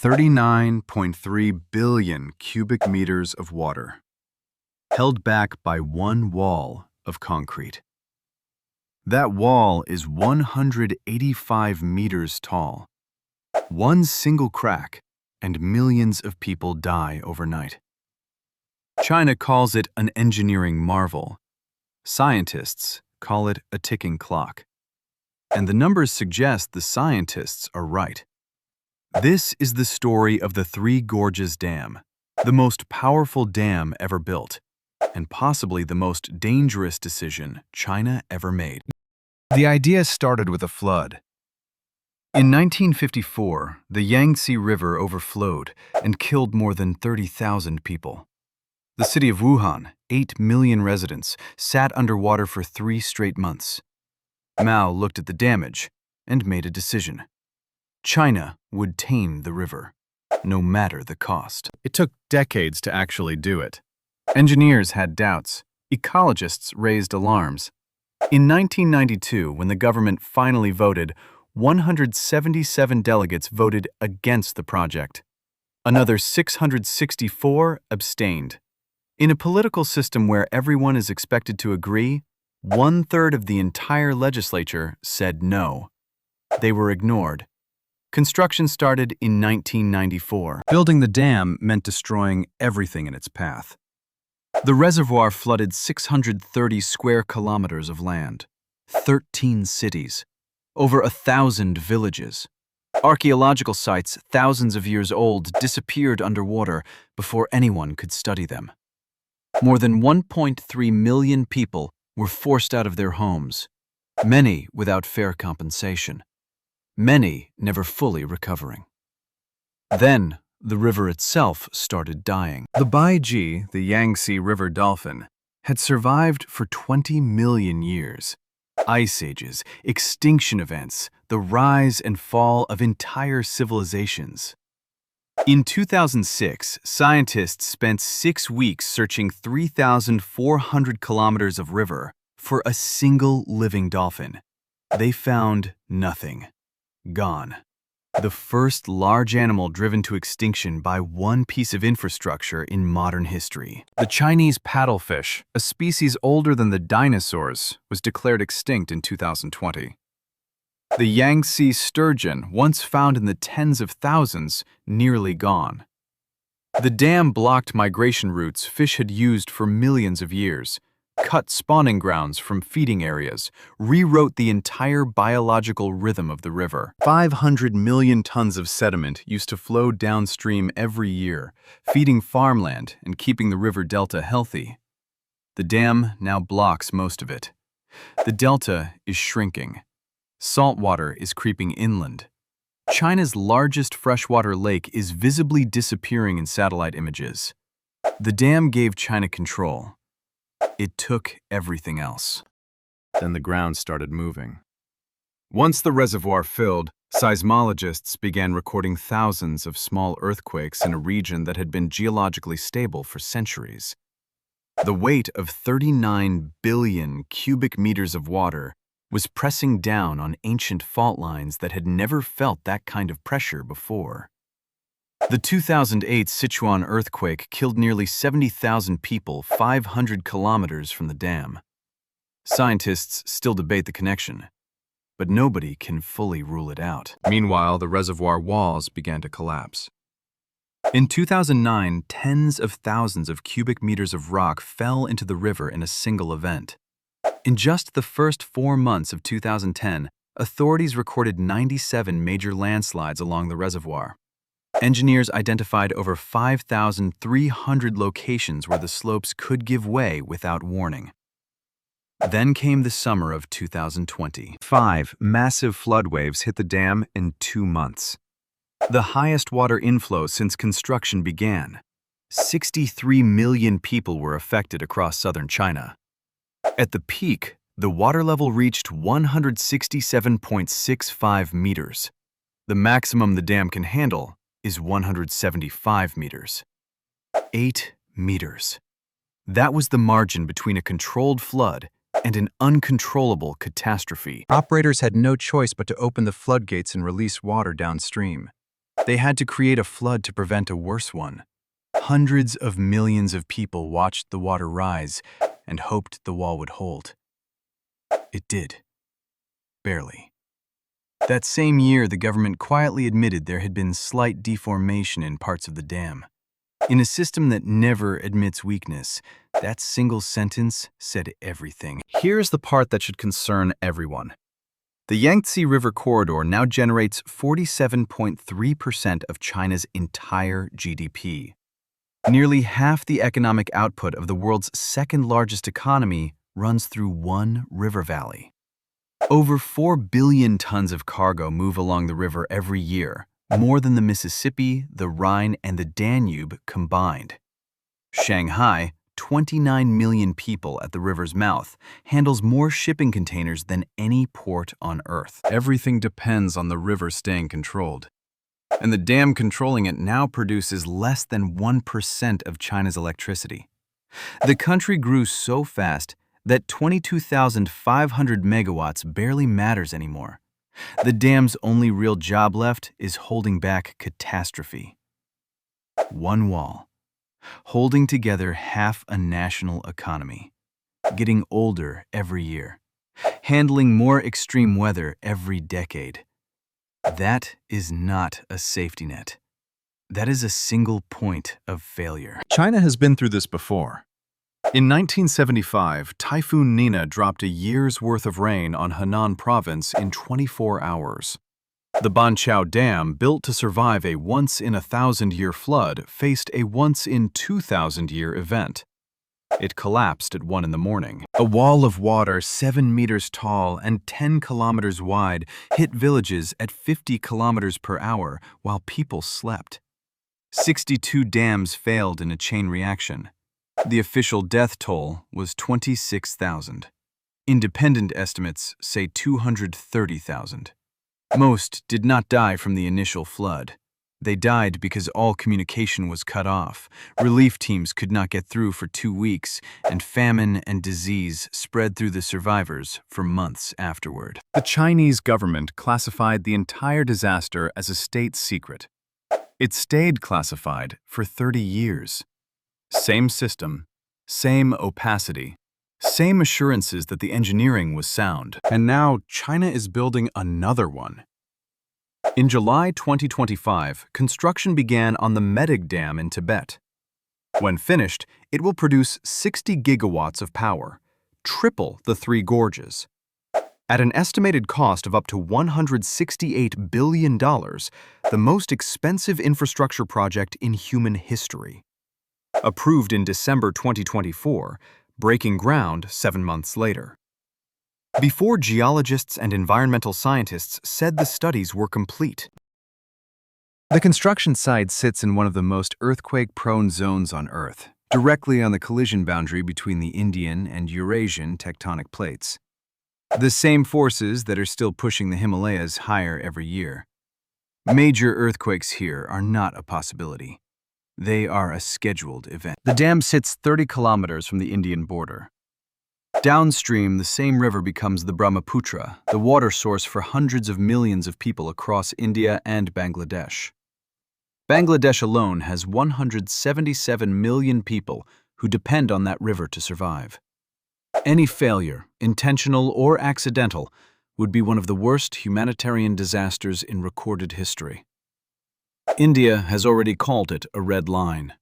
39.3 billion cubic meters of water, held back by one wall of concrete. That wall is 185 meters tall. One single crack, and millions of people die overnight. China calls it an engineering marvel. Scientists call it a ticking clock. And the numbers suggest the scientists are right. This is the story of the Three Gorges Dam, the most powerful dam ever built, and possibly the most dangerous decision China ever made. The idea started with a flood. In 1954, the Yangtze River overflowed and killed more than 30,000 people. The city of Wuhan, 8 million residents, sat underwater for 3 straight months. Mao looked at the damage and made a decision. China would tame the river, no matter the cost. It took decades to actually do it. Engineers had doubts. Ecologists raised alarms. In 1992, when the government finally voted, 177 delegates voted against the project. Another 664 abstained. In a political system where everyone is expected to agree, 1/3 of the entire legislature said no. They were ignored. Construction started in 1994. Building the dam meant destroying everything in its path. The reservoir flooded 630 square kilometers of land, 13 cities, over 1,000 villages. Archaeological sites thousands of years old disappeared underwater before anyone could study them. More than 1.3 million people were forced out of their homes, many without fair compensation, many never fully recovering. Then, the river itself started dying. The Beijing, the Yangtze River dolphin, had survived for 20 million years. Ice ages, extinction events, the rise and fall of entire civilizations. In 2006, scientists spent 6 weeks searching 3,400 kilometers of river for a single living dolphin. They found nothing. Gone. The first large animal driven to extinction by one piece of infrastructure in modern history. The Chinese paddlefish, a species older than the dinosaurs, was declared extinct in 2020. The Yangtze sturgeon, once found in the tens of thousands, nearly gone. The dam blocked migration routes fish had used for millions of years, cut spawning grounds from feeding areas, rewrote the entire biological rhythm of the river. 500 million tons of sediment used to flow downstream every year, feeding farmland and keeping the river delta healthy. The dam now blocks most of it. The delta is shrinking. Salt water is creeping inland. China's largest freshwater lake is visibly disappearing in satellite images. The dam gave China control. It took everything else. Then the ground started moving. Once the reservoir filled, seismologists began recording thousands of small earthquakes in a region that had been geologically stable for centuries. The weight of 39 billion cubic meters of water was pressing down on ancient fault lines that had never felt that kind of pressure before. The 2008 Sichuan earthquake killed nearly 70,000 people 500 kilometers from the dam. Scientists still debate the connection, but nobody can fully rule it out. Meanwhile, the reservoir walls began to collapse. In 2009, tens of thousands of cubic meters of rock fell into the river in a single event. In just the first 4 months of 2010, authorities recorded 97 major landslides along the reservoir. Engineers identified over 5,300 locations where the slopes could give way without warning. Then came the summer of 2020. 5 massive flood waves hit the dam in 2 months. The highest water inflow since construction began. 63 million people were affected across southern China. At the peak, the water level reached 167.65 meters. The maximum the dam can handle is 175 meters. 8 meters. That was the margin between a controlled flood and an uncontrollable catastrophe. Operators had no choice but to open the floodgates and release water downstream. They had to create a flood to prevent a worse one. Hundreds of millions of people watched the water rise and hoped the wall would hold. It did. Barely. That same year, the government quietly admitted there had been slight deformation in parts of the dam. In a system that never admits weakness, that single sentence said everything. Here's the part that should concern everyone. The Yangtze River corridor now generates 47.3% of China's entire GDP. Nearly half the economic output of the world's second-largest economy runs through one river valley. Over 4 billion tons of cargo move along the river every year, more than the Mississippi, the Rhine, and the Danube combined. Shanghai, 29 million people at the river's mouth, handles more shipping containers than any port on Earth. Everything depends on the river staying controlled. And the dam controlling it now produces less than 1% of China's electricity. The country grew so fast that 22,500 megawatts barely matters anymore. The dam's only real job left is holding back catastrophe. One wall, holding together half a national economy, getting older every year, handling more extreme weather every decade. That is not a safety net. That is a single point of failure. China has been through this before. In 1975, Typhoon Nina dropped a year's worth of rain on Henan province in 24 hours. The Banqiao Dam, built to survive a once-in-a-thousand-year flood, faced a once-in-2,000-year event. It collapsed at 1 in the morning. A wall of water 7 meters tall and 10 kilometers wide hit villages at 50 kilometers per hour while people slept. 62 dams failed in a chain reaction. The official death toll was 26,000. Independent estimates say 230,000. Most did not die from the initial flood. They died because all communication was cut off, relief teams could not get through for 2 weeks, and famine and disease spread through the survivors for months afterward. The Chinese government classified the entire disaster as a state secret. It stayed classified for 30 years. Same system, same opacity, same assurances that the engineering was sound. And now China is building another one. In July 2025, construction began on the Medog Dam in Tibet. When finished, it will produce 60 gigawatts of power, triple the Three Gorges. At an estimated cost of up to $168 billion, the most expensive infrastructure project in human history. Approved in December 2024, breaking ground 7 months later. Before geologists and environmental scientists said the studies were complete. The construction site sits in one of the most earthquake-prone zones on Earth, directly on the collision boundary between the Indian and Eurasian tectonic plates. The same forces that are still pushing the Himalayas higher every year. Major earthquakes here are not a possibility. They are a scheduled event. The dam sits 30 kilometers from the Indian border. Downstream, the same river becomes the Brahmaputra, the water source for hundreds of millions of people across India and Bangladesh. Bangladesh alone has 177 million people who depend on that river to survive. Any failure, intentional or accidental, would be one of the worst humanitarian disasters in recorded history. India has already called it a red line.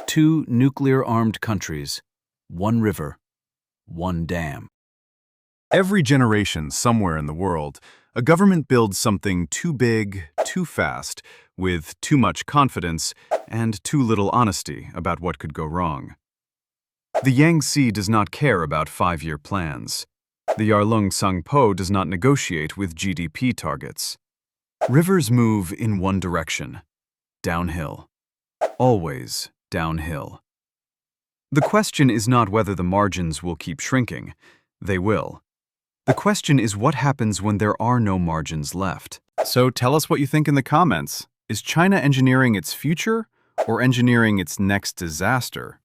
2 nuclear-armed countries, 1 river, 1 dam. Every generation somewhere in the world, a government builds something too big, too fast, with too much confidence and too little honesty about what could go wrong. The Yangtze does not care about 5-year plans. The Yarlung Tsangpo does not negotiate with GDP targets. Rivers move in one direction, downhill. Always downhill. The question is not whether the margins will keep shrinking. They will. The question is what happens when there are no margins left. So tell us what you think in the comments. Is China engineering its future or engineering its next disaster?